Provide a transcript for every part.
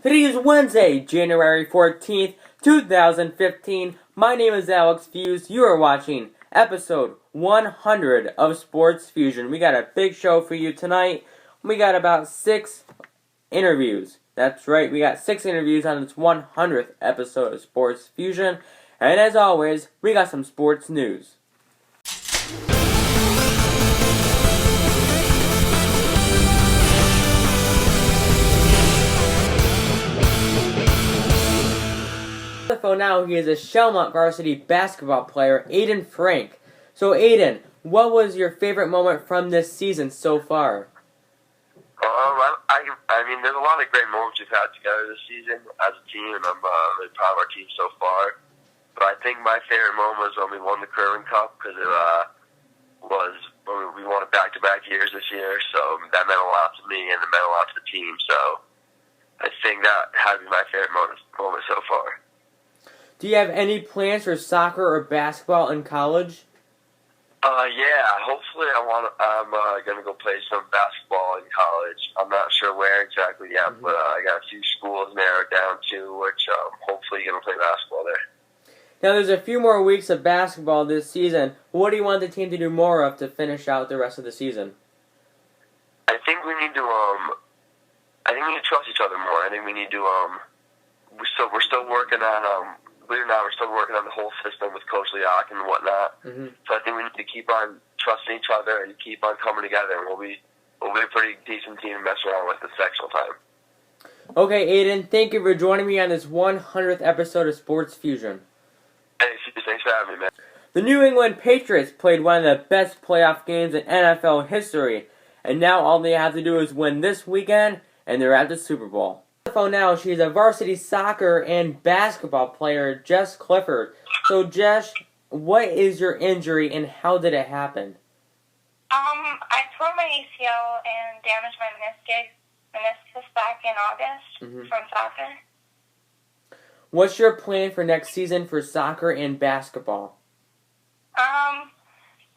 Today is Wednesday, January 14th, 2015. My name is SportsFeuzion. You are watching episode 100 of SportsFeuzion. We got a big show for you tonight. We got about 6 interviews. That's right, we got 6 interviews on this 100th episode of SportsFeuzion. And as always, we got some sports news. On the phone now, he is a Shellmont varsity basketball player, Aiden Frank. So Aiden, what was your favorite moment from this season so far? I mean, there's a lot of great moments we've had together this season as a team, and I'm really proud of our team so far. But I think my favorite moment was when we won the Curling Cup, because it was when we won it back-to-back years this year, so that meant a lot to me, and it meant a lot to the team. So I think that has been my favorite moment so far. Do you have any plans for soccer or basketball in college? Yeah, hopefully I'm gonna go play some basketball in college. I'm not sure where exactly yet, but I got a few schools narrowed down to which hopefully gonna play basketball there. Now there's a few more weeks of basketball this season. What do you want the team to do more of to finish out the rest of the season? I think we need to trust each other more. I think we need to we're still working on believe it or not, we're still working on the whole system with Coach Leak and whatnot. So I think we need to keep on trusting each other and keep on coming together, and we'll be a pretty decent team to mess around with this sectional time. Okay, Aiden, thank you for joining me on this 100th episode of SportsFeuzion. Hey, thanks for having me, man. The New England Patriots played one of the best playoff games in NFL history, and now all they have to do is win this weekend, and they're at the Super Bowl. On the phone now, she's a varsity soccer and basketball player, Jess Clipper. So, Jess, what is your injury and how did it happen? I tore my ACL and damaged my meniscus back in August from soccer. What's your plan for next season for soccer and basketball? I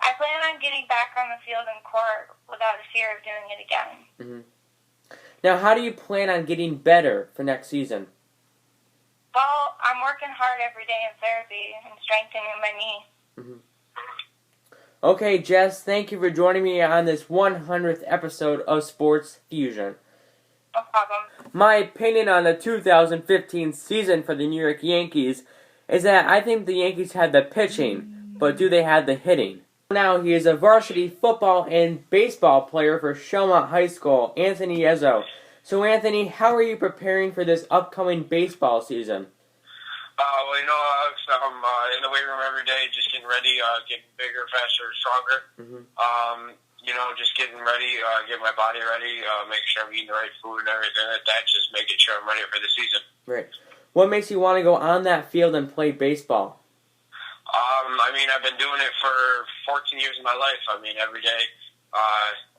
plan on getting back on the field and court without the fear of doing it again. Now, how do you plan on getting better for next season? Well, I'm working hard every day in therapy and strengthening my knee. Okay, Jess, thank you for joining me on this 100th episode of SportsFeuzion. No problem. My opinion on the 2015 season for the New York Yankees is that I think the Yankees had the pitching, but do they have the hitting? Now he is a varsity football and baseball player for Shellmont High School, Anthony Ezzo. So Anthony, how are you preparing for this upcoming baseball season? Well, Alex, I'm in the weight room every day, just getting ready, getting bigger, faster, stronger. Just getting ready, getting my body ready, making sure I'm eating the right food and everything like that, just making sure I'm ready for the season. Right. What makes you want to go on that field and play baseball? I've been doing it for 14 years of my life. Every day,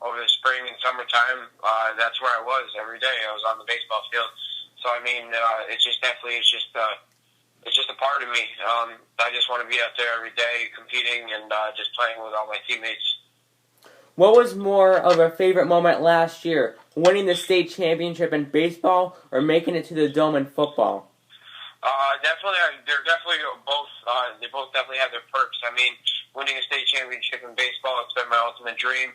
over the spring and summertime, that's where I was every day. I was on the baseball field. So, it's just a part of me. I just want to be out there every day competing and just playing with all my teammates. What was more of a favorite moment last year, winning the state championship in baseball or making it to the Dome in football? They're definitely both. They both definitely have their perks. Winning a state championship in baseball, it's been my ultimate dream.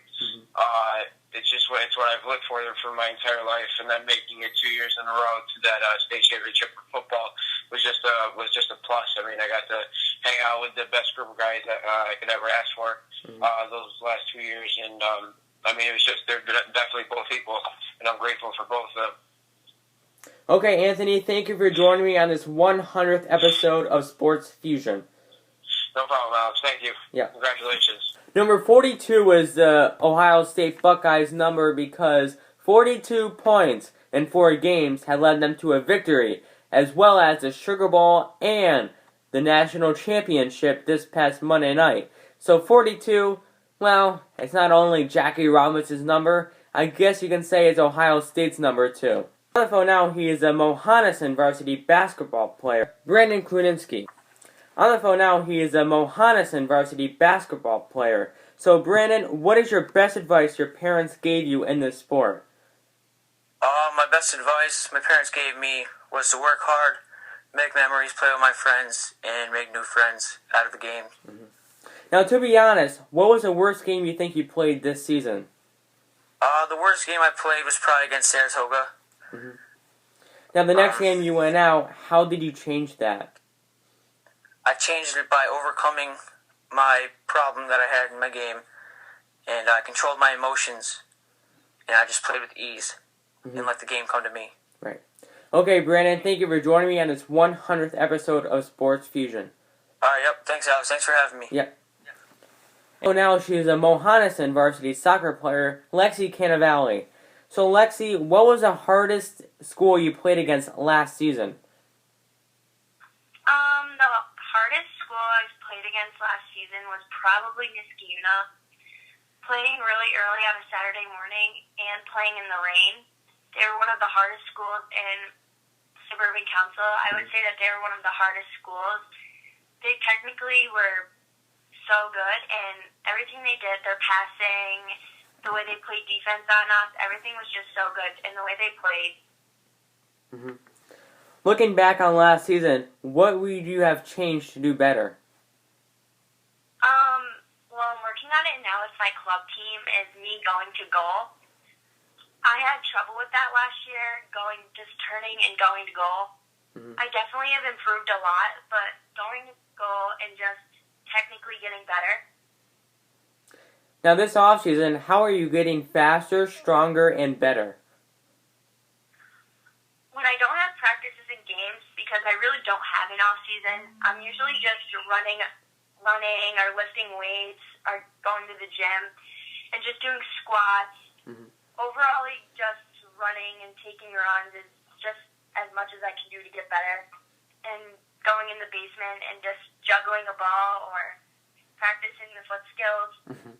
It's what I've lived for my entire life, and then making it 2 years in a row to that state championship for football was just a plus. I got to hang out with the best group of guys that I could ever ask for those last 2 years, and it was just they're definitely both equal, and I'm grateful for both of them. Okay, Anthony, thank you for joining me on this 100th episode of SportsFeuzion. No problem, Alex. Thank you. Yeah. Congratulations. Number 42 was the Ohio State Buckeyes number because 42 points in 4 games had led them to a victory, as well as the Sugar Bowl and the national championship this past Monday night. So 42, well, it's not only Jackie Robinson's number, I guess you can say it's Ohio State's number too. On the phone now, he is a Mohonasen varsity basketball player, Brandon Kluninski. On the phone now, he is a Mohonasen varsity basketball player. So, Brandon, what is your best advice your parents gave you in this sport? My best advice my parents gave me was to work hard, make memories, play with my friends, and make new friends out of the game. Mm-hmm. Now, to be honest, what was the worst game you think you played this season? The worst game I played was probably against Saratoga. Mm-hmm. Now, the next game you went out, how did you change that? I changed it by overcoming my problem that I had in my game, and I controlled my emotions, and I just played with ease and let the game come to me. Right. Okay, Brandon, thank you for joining me on this 100th episode of Sports Fusion. Yep. Thanks, Alex. Thanks for having me. Yep. So now she is a Mohanison varsity soccer player, Lexi Cannata. So, Lexi, what was the hardest school you played against last season? The hardest school I played against last season was probably Niskayuna. Playing really early on a Saturday morning and playing in the rain. They were one of the hardest schools in Suburban Council. I would say that they were one of the hardest schools. They technically were so good, and everything they did, their passing, the way they played defense on us, everything was just so good, and the way they played. Mm-hmm. Looking back on last season, what would you have changed to do better? Well, I'm working on it now with my club team, is me going to goal. I had trouble with that last year, just turning and going to goal. Mm-hmm. I definitely have improved a lot, but going to goal and just technically getting better. Now, this offseason, how are you getting faster, stronger, and better? When I don't have practices and games, because I really don't have an offseason, I'm usually just running or lifting weights or going to the gym and just doing squats. Mm-hmm. Overall, just running and taking runs is just as much as I can do to get better. And going in the basement and just juggling a ball or practicing the foot skills. Mm-hmm.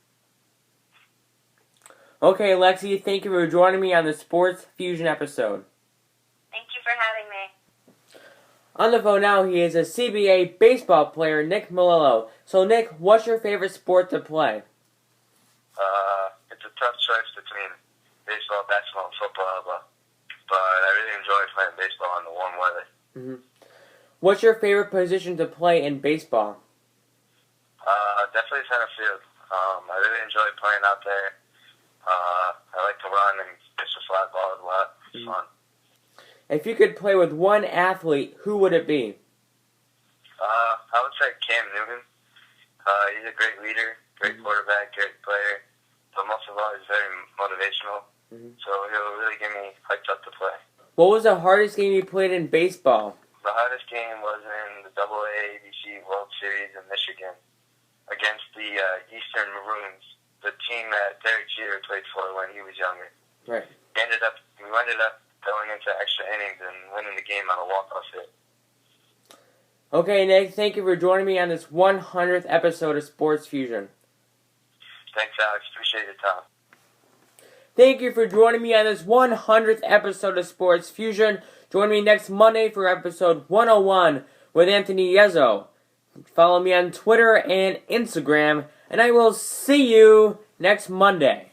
Okay, Lexi, thank you for joining me on the Sports Fusion episode. Thank you for having me. On the phone now, he is a CBA baseball player, Nick Malolo. So, Nick, what's your favorite sport to play? It's a tough choice between baseball, basketball, and football, but I really enjoy playing baseball in the warm weather. Mm-hmm. What's your favorite position to play in baseball? Definitely center field. I really enjoy playing out there. I like to run and pitch the flat ball a lot. It's fun. If you could play with one athlete, who would it be? I would say Cam Newton. He's a great leader, great quarterback, great player, but most of all, he's very motivational. So he'll really get me hyped up to play. What was the hardest game you played in baseball? The hardest game was in the AA ABC World Series in Michigan against the Eastern Maroons, the team that Derek Jeter played for when he was younger. Right. We ended up going into extra innings and winning the game on a walk-off hit. Okay, Nick, thank you for joining me on this 100th episode of Sports Fusion. Thanks, Alex. Appreciate your time. Thank you for joining me on this 100th episode of Sports Fusion. Join me next Monday for episode 101 with Anthony Ezzo. Follow me on Twitter and Instagram, and I will see you next Monday.